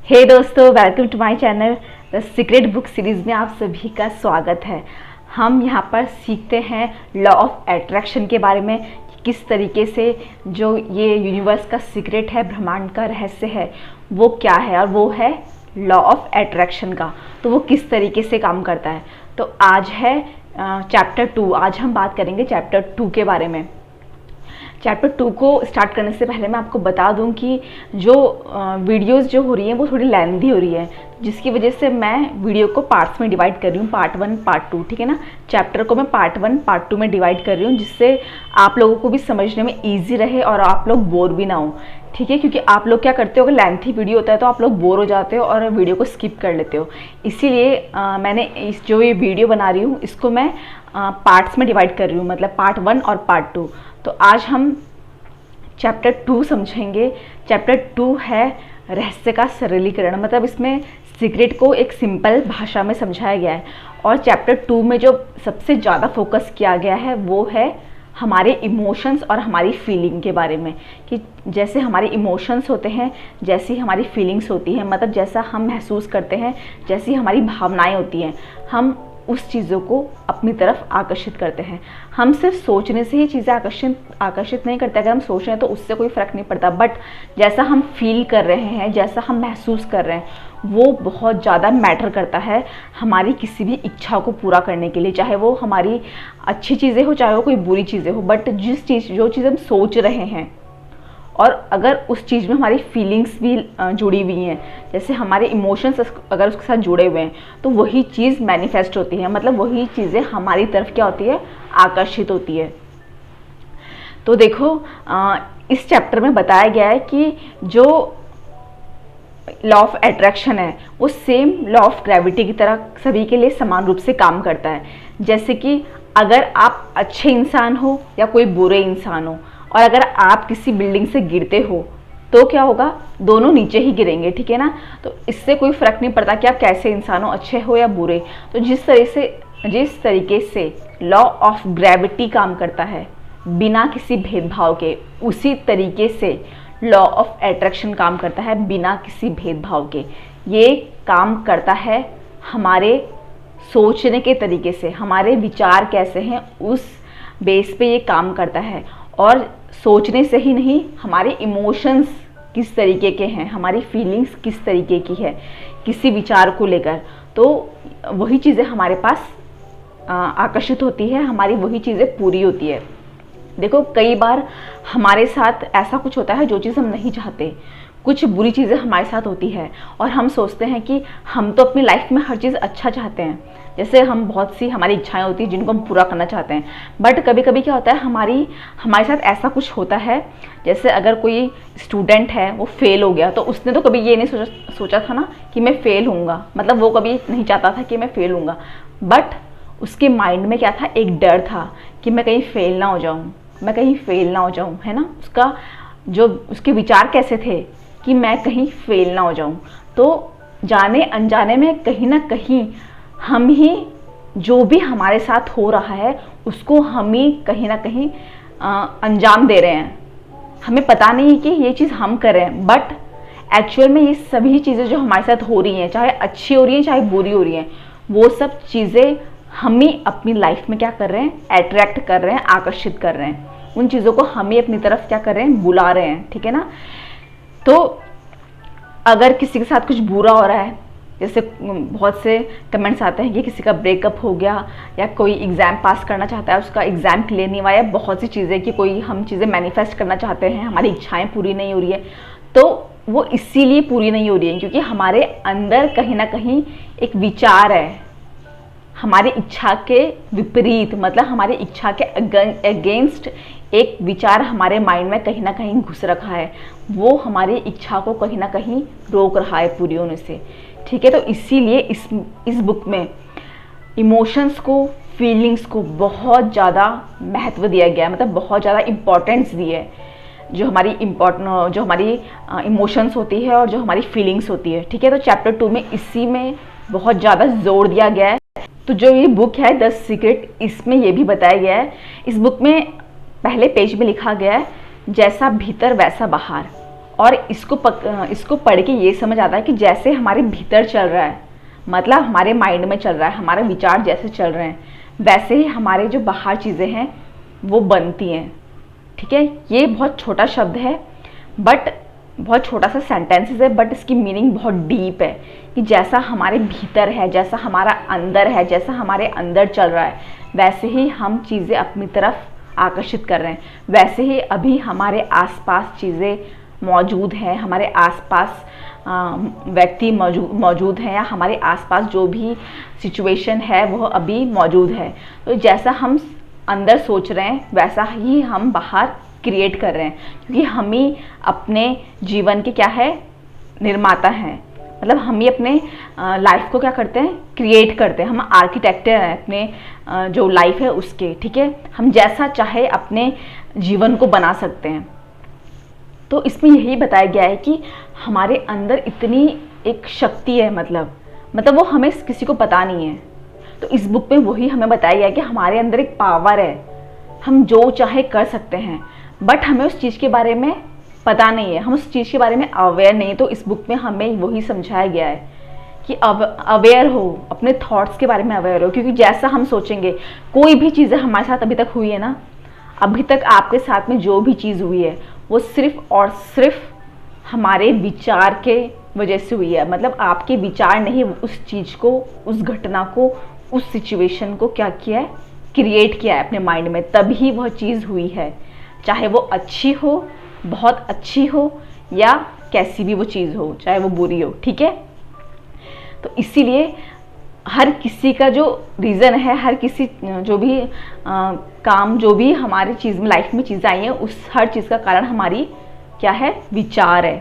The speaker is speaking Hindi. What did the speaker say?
हे दोस्तों, welcome to my channel the secret book series में आप सभी का स्वागत है। हम यहाँ पर सीखते हैं लॉ ऑफ अट्रैक्शन के बारे में कि किस तरीके से जो ये यूनिवर्स का सीक्रेट है, ब्रह्मांड का रहस्य है, वो क्या है, और वो है लॉ ऑफ अट्रैक्शन का। तो वो किस तरीके से काम करता है। तो आज है चैप्टर 2। आज हम बात करेंगे चैप्टर 2 के बारे में। चैप्टर 2 को स्टार्ट करने से पहले मैं आपको बता दूं कि जो वीडियोस जो हो रही हैं वो थोड़ी लेंथी हो रही है, जिसकी वजह से मैं वीडियो को पार्ट्स में डिवाइड कर रही हूँ, पार्ट 1 पार्ट 2, ठीक है ना। चैप्टर को मैं पार्ट 1 पार्ट 2 में डिवाइड कर रही हूँ, जिससे आप लोगों को भी समझने में ईजी रहे और आप लोग बोर भी ना हो, ठीक है। क्योंकि आप लोग क्या करते हो, अगर लेंथी वीडियो होता है तो आप लोग बोर हो जाते हो और वीडियो को स्किप कर लेते हो। इसीलिए मैंने जो ये वीडियो बना रही हूँ इसको मैं पार्ट्स में डिवाइड कर रही हूँ, मतलब पार्ट 1 और पार्ट 2। तो आज हम चैप्टर 2 समझेंगे। चैप्टर 2 है रहस्य का सरलीकरण, मतलब इसमें सीक्रेट को एक सिंपल भाषा में समझाया गया है। और चैप्टर 2 में जो सबसे ज़्यादा फोकस किया गया है वो है हमारे इमोशंस और हमारी फीलिंग के बारे में, कि जैसे हमारे इमोशंस होते हैं, जैसी हमारी फीलिंग्स होती हैं, मतलब जैसा हम महसूस करते हैं, जैसी हमारी भावनाएं होती हैं, हम उस चीज़ों को अपनी तरफ आकर्षित करते हैं। हम सिर्फ सोचने से ही चीज़ें आकर्षित नहीं करते। अगर हम सोच रहे हैं तो उससे कोई फ़र्क नहीं पड़ता, बट जैसा हम फील कर रहे हैं, जैसा हम महसूस कर रहे हैं, वो बहुत ज़्यादा मैटर करता है हमारी किसी भी इच्छा को पूरा करने के लिए। चाहे वो हमारी अच्छी चीज़ें हो, चाहे वो कोई बुरी चीज़ें हो, बट जो चीज़ हम सोच रहे हैं और अगर उस चीज़ में हमारी फीलिंग्स भी जुड़ी हुई हैं, जैसे हमारे इमोशंस अगर उसके साथ जुड़े हुए हैं, तो वही चीज़ मैनिफेस्ट होती है, मतलब वही चीज़ें हमारी तरफ क्या होती है, आकर्षित होती है। तो देखो, इस चैप्टर में बताया गया है कि जो लॉ ऑफ अट्रैक्शन है वो सेम लॉ ऑफ ग्रेविटी की तरह सभी के लिए समान रूप से काम करता है। जैसे कि अगर आप अच्छे इंसान हो या कोई बुरे इंसान हो, और अगर आप किसी बिल्डिंग से गिरते हो तो क्या होगा, दोनों नीचे ही गिरेंगे, ठीक है ना। तो इससे कोई फर्क नहीं पड़ता कि आप कैसे इंसान हो, अच्छे हो या बुरे। तो जिस तरीके से लॉ ऑफ ग्रेविटी काम करता है बिना किसी भेदभाव के, उसी तरीके से लॉ ऑफ अट्रैक्शन काम करता है बिना किसी भेदभाव के। ये काम करता है हमारे सोचने के तरीके से, हमारे विचार कैसे हैं उस बेस पे ये काम करता है। और सोचने से ही नहीं, हमारे इमोशंस किस तरीके के हैं, हमारी फीलिंग्स किस तरीके की है किसी विचार को लेकर, तो वही चीज़ें हमारे पास आकर्षित होती है, हमारी वही चीज़ें पूरी होती है। देखो, कई बार हमारे साथ ऐसा कुछ होता है जो चीज़ हम नहीं चाहते, कुछ बुरी चीज़ें हमारे साथ होती है और हम सोचते हैं कि हम तो अपनी लाइफ में हर चीज़ अच्छा चाहते हैं। जैसे हम बहुत सी हमारी इच्छाएं होती हैं जिनको हम पूरा करना चाहते हैं, बट कभी कभी क्या होता है, हमारे साथ ऐसा कुछ होता है। जैसे अगर कोई स्टूडेंट है वो फेल हो गया, तो उसने तो कभी ये नहीं सोचा था ना कि मैं फेल होऊंगा, मतलब वो कभी नहीं चाहता था कि मैं फेल होऊंगा, बट उसके माइंड में क्या था, एक डर था कि मैं कहीं फेल ना हो जाऊँ, मैं कहीं फेल ना हो जाऊँ, है ना। उसके विचार कैसे थे कि मैं कहीं फेल ना हो जाऊँ। तो जाने अनजाने में कहीं ना कहीं हम ही जो भी हमारे साथ हो रहा है उसको हम ही कहीं ना कहीं अंजाम दे रहे हैं। हमें पता नहीं कि ये चीज़ हम कर रहे हैं, बट एक्चुअल में ये सभी चीज़ें जो हमारे साथ हो रही हैं, चाहे अच्छी हो रही हैं चाहे बुरी हो रही हैं, वो सब चीज़ें हम ही अपनी लाइफ में क्या कर रहे हैं, अट्रैक्ट कर रहे हैं, आकर्षित कर रहे हैं। उन चीज़ों को हम ही अपनी तरफ क्या कर रहे हैं, बुला रहे हैं, ठीक है ना। तो अगर किसी के साथ कुछ बुरा हो रहा है, जैसे बहुत से कमेंट्स आते हैं कि किसी का ब्रेकअप हो गया, या कोई एग्ज़ाम पास करना चाहता है, उसका एग्ज़ाम क्लियर नहीं हुआ, या बहुत सी चीज़ें कि कोई हम चीज़ें मैनिफेस्ट करना चाहते हैं, हमारी इच्छाएं पूरी नहीं हो रही है, तो वो इसीलिए पूरी नहीं हो रही है क्योंकि हमारे अंदर कहीं ना कहीं एक विचार है हमारी इच्छा के विपरीत, मतलब हमारी इच्छा के अगेंस्ट एक विचार हमारे माइंड में कहीं ना कहीं घुस रखा है, वो हमारी इच्छा को कहीं ना कहीं रोक रहा है पूरी होने से, ठीक है। तो इसीलिए इस बुक में इमोशंस को, फीलिंग्स को बहुत ज़्यादा महत्व दिया गया है, मतलब बहुत ज़्यादा इम्पोर्टेंस दी है। जो हमारी इमोशंस होती है और जो हमारी फीलिंग्स होती है, ठीक है। तो चैप्टर 2 में इसी में बहुत ज़्यादा जोर दिया गया है। तो जो ये बुक है द सीक्रेट, इसमें ये भी बताया गया है, इस बुक में पहले पेज में लिखा गया है, जैसा भीतर वैसा बाहर, और इसको पढ़ के ये समझ आता है कि जैसे हमारे भीतर चल रहा है, मतलब हमारे माइंड में चल रहा है, हमारे विचार जैसे चल रहे हैं वैसे ही हमारे जो बाहर चीज़ें हैं वो बनती हैं। ठीक है, ये बहुत छोटा शब्द है, बट बहुत छोटा सा सेंटेंसेस है, बट इसकी मीनिंग बहुत डीप है कि जैसा हमारे भीतर है, जैसा हमारा अंदर है, जैसा हमारे अंदर चल रहा है, वैसे ही हम चीज़ें अपनी तरफ आकर्षित कर रहे हैं, वैसे ही अभी हमारे आसपास चीज़ें मौजूद हैं, हमारे आसपास व्यक्ति मौजूद हैं, या हमारे आसपास जो भी सिचुएशन है वह अभी मौजूद है। तो जैसा हम अंदर सोच रहे हैं वैसा ही हम बाहर क्रिएट कर रहे हैं, क्योंकि हम ही अपने जीवन के क्या है, निर्माता हैं। मतलब हम ही अपने लाइफ को क्या करते हैं, क्रिएट करते हैं। हम आर्किटेक्टर हैं अपने जो लाइफ है उसके। ठीक है, हम जैसा चाहे अपने जीवन को बना सकते हैं। तो इसमें यही बताया गया है कि हमारे अंदर इतनी एक शक्ति है, मतलब वो हमें किसी को पता नहीं है। तो इस बुक में वही हमें बताया गया है कि हमारे अंदर एक पावर है, हम जो चाहे कर सकते हैं, बट हमें उस चीज़ के बारे में पता नहीं है, हम उस चीज़ के बारे में अवेयर नहीं है। तो इस बुक में हमें वही समझाया गया है कि अवेयर हो, अपने थॉट्स के बारे में अवेयर हो, क्योंकि जैसा हम सोचेंगे, कोई भी चीज़ें हमारे साथ अभी तक हुई है ना, अभी तक आपके साथ में जो भी चीज़ हुई है वो सिर्फ और सिर्फ हमारे विचार के वजह से हुई है। मतलब आपके विचार ने ही उस चीज़ को, उस घटना को, उस सिचुएशन को क्या किया है, क्रिएट किया है अपने माइंड में, तभी वह चीज़ हुई है। चाहे वो अच्छी हो, बहुत अच्छी हो, या कैसी भी वो चीज़ हो, चाहे वो बुरी हो। ठीक है, तो इसीलिए हर किसी का जो रीज़न है, हर किसी जो भी काम, जो भी हमारी चीज़ में, लाइफ में चीज़ें आई हैं, उस हर चीज़ का कारण हमारी क्या है, विचार है।